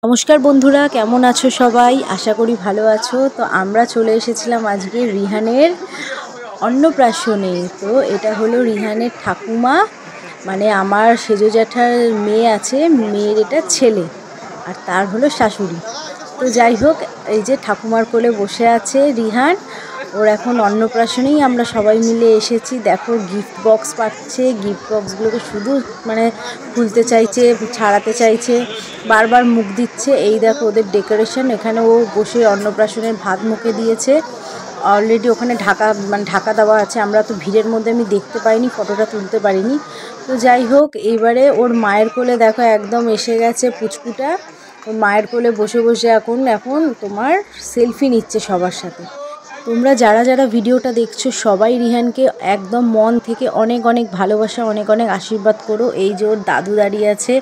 নমস্কার বন্ধুরা, কেমন আছো সবাই? আশা করি ভালো আছো। তো আমরা চলে এসেছিলাম আজকে রিহানের অন্নপ্রাশনে। তো এটা হলো রিহানের ঠাকুমা, মানে আমার সেজো জ্যাঠার মেয়ে আছে, মেয়ের এটা ছেলে, আর তার হলো শাশুড়ি। তো যাই হোক, এই যে ঠাকুমার কোলে বসে আছে রিহান, ওর এখন অন্নপ্রাশনেই আমরা সবাই মিলে এসেছি। দেখো গিফট বক্স পাচ্ছে, গিফট বক্সগুলোকে শুধু মানে খুলতে চাইছে, ছাড়াতে চাইছে, বারবার মুখ দিচ্ছে। এই দেখো ওদের ডেকোরেশন, এখানে ও বসে অন্নপ্রাশনের ভাত মুখে দিয়েছে অলরেডি, ওখানে ঢাকা দেওয়া আছে। আমরা তো ভিড়ের মধ্যে আমি দেখতে পাইনি, ফটোটা তুলতে পারিনি। তো যাই হোক, এইবারে ওর মায়ের কোলে দেখো একদম এসে গেছে পুচকুটা। ওর মায়ের কোলে বসে বসে এখন তোমার সেলফি নিচ্ছে সবার সাথে। তোমরা যারা যারা ভিডিওটা দেখছো সবাই রিহানকে একদম মন থেকে অনেক অনেক ভালোবাসা, অনেক অনেক আশীর্বাদ করো। এই যে ওর দাদু দাঁড়িয়ে আছে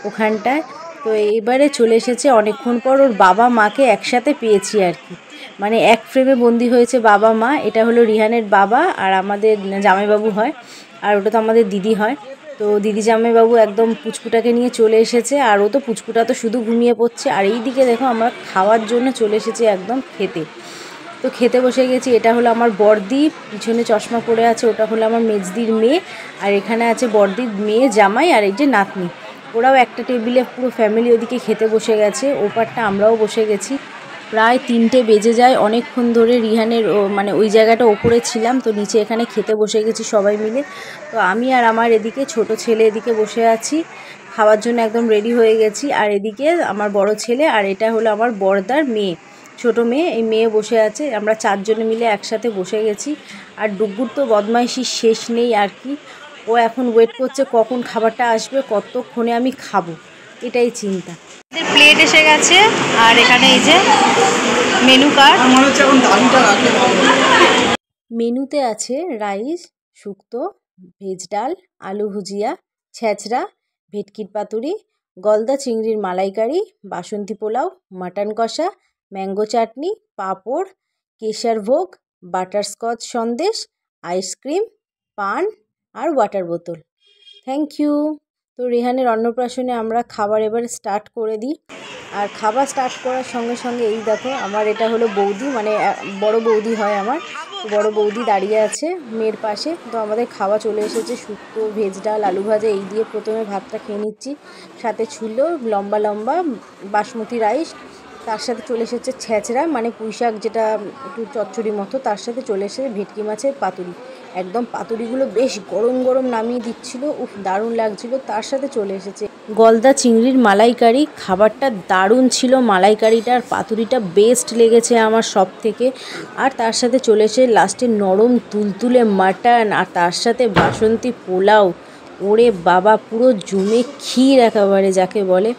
ওখানটায়। তো এইবারে চলে এসেছে অনেকক্ষণ পর, ওর বাবা মাকে একসাথে পেয়েছি আর কি, মানে এক ফ্রেমে বন্দি হয়েছে বাবা মা। এটা হলো রিহানের বাবা, আর আমাদের জামাইবাবু হয়, আর ওটা তো আমাদের দিদি হয়। তো দিদি জামাইবাবু একদম পুচকুটাকে নিয়ে চলে এসেছে, আর ও তো পুচকুটা তো শুধু ঘুমিয়ে পড়ছে। আর এই দিকে দেখো আমরা খাওয়ার জন্য চলে এসেছি একদম খেতে। তো খেতে বসে গেছি। এটা হলো আমার বড়দি, পিছনে চশমা পরে আছে, ওটা হলো আমার মেজদির মেয়ে, আর এখানে আছে বড়দির মেয়ে, জামাই, আর এই যে নাতনি। ওরাও একটা টেবিলে পুরো ফ্যামিলি ওদিকে খেতে বসে গেছে, ওপারটা আমরাও বসে গেছি। প্রায় 3টে বেজে যায়, অনেকক্ষণ ধরে রিহানের মানে ওই জায়গাটা ওপরে ছিলাম, তো নিচে এখানে খেতে বসে গেছি সবাই মিলে। তো আমি আর আমার এদিকে ছোট ছেলে এদিকে বসে আছি, খাওয়ার জন্য একদম রেডি হয়ে গেছি। আর এদিকে আমার বড় ছেলে, আর এটা হলো আমার বড়দার মেয়ে, ছোট মেয়ে, এই মেয়ে বসে আছে। আমরা 4 জনে মিলে একসাথে বসে গেছি। আর ডুগ্গুর তো বদমাইশির শেষ নেই আর কি। ও এখন ওয়েট করছে কখন খাবারটা আসবে, কতক্ষণে আমি খাবো, এটাই চিন্তা। প্লেট এসে গেছে, আর এখানে এই যে মেনু কার্ড, মেনুতে আছে রাইস, শুক্তো, ভেজ ডাল, আলু ভুজিয়া, ছেঁচড়া, ভেটকির পাতুরি, গলদা চিংড়ির মালাইকারি, বাসন্তী পোলাও, মাটন কষা, ম্যাঙ্গো চাটনি, পাঁপড়, কেশর ভোগ, বাটারস্কচ সন্দেশ, আইসক্রিম, পান, আর ওয়াটার বোতল। Thank you. তো রেহানের অন্নপ্রাশনে আমরা খাবার এবার স্টার্ট করে দিই। আর খাবার স্টার্ট করার সঙ্গে সঙ্গে এই দেখো আমার এটা হলো বৌদি, মানে বড় বৌদি হয় আমার, বড় বৌদি দাঁড়িয়ে আছে মেয়ের পাশে। তো আমাদের খাওয়া চলে এসেছে, শুক্তো, ভেজ ডাল, আলু ভাজা, এই দিয়ে প্রথমে ভাতটা খেয়ে নিচ্ছি। সাথে ছিল লম্বা লম্বা বাসমতি রাইস, তার সাথে চলে এসেছে ছেঁচড়া, মানে পুঁই শাক যেটা একটু চচ্চড়ি মতো, তার সাথে চলে এসেছে ভেটকি মাছের পাতুরি। একদম পাতুরিগুলো বেশ গরম গরম নামিয়ে দিচ্ছিল, উফ দারুণ লাগছিল। তার সাথে চলে এসেছে গলদা চিংড়ির মালাইকারি, খাবারটা দারুণ ছিল, মালাইকারিটা আর পাতুরিটা বেস্ট লেগেছে আমার সব থেকে। আর তার সাথে চলে এসে লাস্টে নরম তুলতুলে মাটন, আর তার সাথে বাসন্তী পোলাও। ওরে বাবা, পুরো জমে ক্ষীর একেবারে যাকে বলে,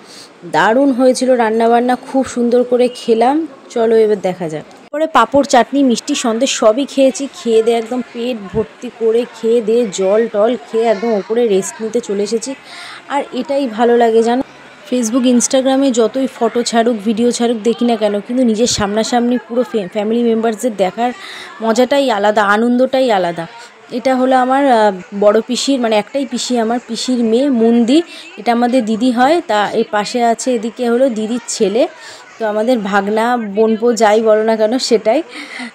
দারুণ হয়েছিল রান্নাবান্না, খুব সুন্দর করে খেলাম। চলো এবার দেখা যাক। পরে পাঁপড়, চাটনি, মিষ্টি, সন্দেশ সবই খেয়েছি। খেয়ে দিয়ে একদম পেট ভর্তি করে খেয়ে দিয়ে জল টল খেয়ে একদম ওপরে রেস্ট নিতে চলে এসেছি। আর এটাই ভালো লাগে জানো, ফেসবুক ইনস্টাগ্রামে যতই ফটো ছাড়ুক, ভিডিও ছাড়ুক দেখি না কেন, কিন্তু নিজের সামনাসামনি পুরো ফ্যামিলি মেম্বারসদের দেখার মজাটাই আলাদা, আনন্দটাই আলাদা। এটা হলো আমার বড় পিসির, মানে একটাই পিসি, আমার পিসির মেয়ে মুন্দি, এটা আমাদের দিদি হয়। তা এই পাশে আছে এদিকে হলো দিদির ছেলে, তো আমাদের ভাগনা বোনপো যাই বলো না কেন সেটাই।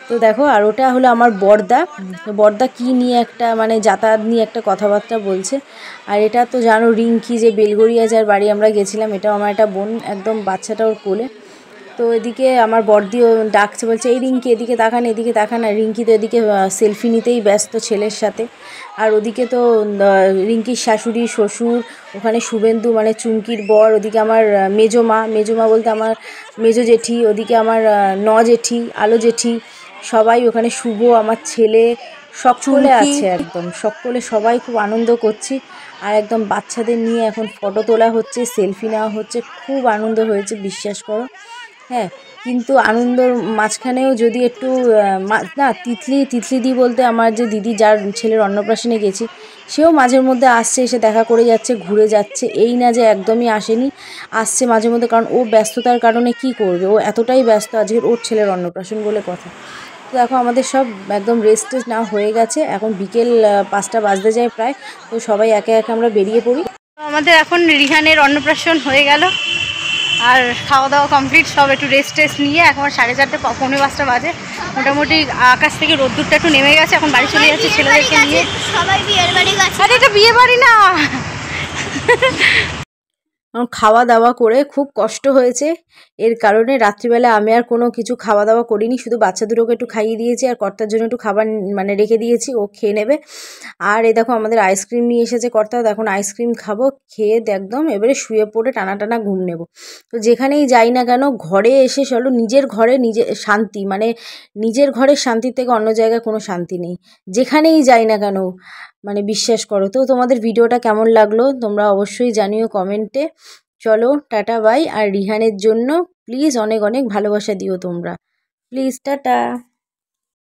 তো দেখো, আর ওটা হলো আমার বড়দা। তো বড়দা কী নিয়ে একটা মানে যাতায়াত নিয়ে একটা কথাবার্তা বলছে। আর এটা তো জানো রিঙ্কি, যে বেলগড়িয়া যার বাড়ি আমরা গেছিলাম, এটাও আমার একটা বোন, একদম বাচ্চাটা ওর কোলে। তো এদিকে আমার বড়দিও ডাকছে, বলছে এই রিঙ্কি এদিকে তাকান, এদিকে তাকান। আর রিঙ্কি তো এদিকে সেলফি নিতেই ব্যস্ত ছেলের সাথে। আর ওদিকে তো রিঙ্কির শাশুড়ি, শ্বশুর, ওখানে শুভেন্দু মানে চুমকির বর, ওদিকে আমার মেজমা, মেজমা বলতে আমার মেজো জেঠি, ওদিকে আমার জেঠি, আলো জেঠি, সবাই ওখানে, শুভ আমার ছেলে, সকলে আছে একদম, সকলে সবাই খুব আনন্দ করছি। আর একদম বাচ্চাদের নিয়ে এখন ফটো তোলা হচ্ছে, সেলফি নেওয়া হচ্ছে, খুব আনন্দ হয়েছে বিশ্বাস করো। হ্যাঁ, কিন্তু আনন্দর মাঝখানেও যদি একটু না, তিতলি বলতে আমার যে দিদি যার ছেলের অন্নপ্রাশনে গেছি, সেও মাঝের মধ্যে আসছে, এসে দেখা করে যাচ্ছে, ঘুরে যাচ্ছে, এই না যে একদমই আসেনি, আসছে মাঝে মধ্যে। কারণ ও ব্যস্ততার কারণে কি করবে, ও এতটাই ব্যস্ত আজকে ওর ছেলের অন্নপ্রাশন বলে কথা। তো দেখো আমাদের সব একদম রেস্ট না হয়ে গেছে, এখন বিকেল 5টা বাজতে যায় প্রায়। তো সবাই একে একে আমরা বেরিয়ে পড়ি। আমাদের এখন রিহানের অন্নপ্রাশন হয়ে গেল, আর খাওয়া দাওয়া কমপ্লিট, সব একটু রেস্ট টেস্ট নিয়ে এখন 4:30 5:45 বাজে। মোটামুটি আকাশ থেকে রোদ্দুরটা একটু নেমে গেছে, এখন বাড়ি চলে যাচ্ছে ছেলেদেরকে নিয়ে। সবাই বিয়ের বাড়ি গেছে। আরে এটা বিয়ে বাড়ি না। খাওয়া দাওয়া করে খুব কষ্ট হয়েছে, এর কারণে রাত্রিবেলা আমি আর কোনো কিছু খাওয়া দাওয়া করিনি, শুধু বাচ্চা দুটোকে একটু খাইয়ে দিয়েছি আর কর্তার জন্য একটু খাবার মানে রেখে দিয়েছি, ও খেয়ে নেবে। আর এই দেখো আমাদের আইসক্রিম নিয়ে এসেছে কর্তা, এখন আইসক্রিম খাবো, খেয়ে একদম এবারে শুয়ে পড়ে টানা টানা ঘুম নেব। তো যেখানেই যাই না কেন ঘরে এসে চলো, নিজের ঘরে নিজে শান্তি, মানে নিজের ঘরের শান্তির থেকে অন্য জায়গায় কোনো শান্তি নেই, যেখানেই যাই না কেন, মানে বিশ্বাস করো। তো তোমাদের ভিডিওটা কেমন লাগলো তোমরা অবশ্যই জানিও কমেন্টে। চলো টাটা বাই। আর রিহানের জন্য প্লিজ অনেক অনেক ভালোবাসা দিও তোমরা, প্লিজ টাটা।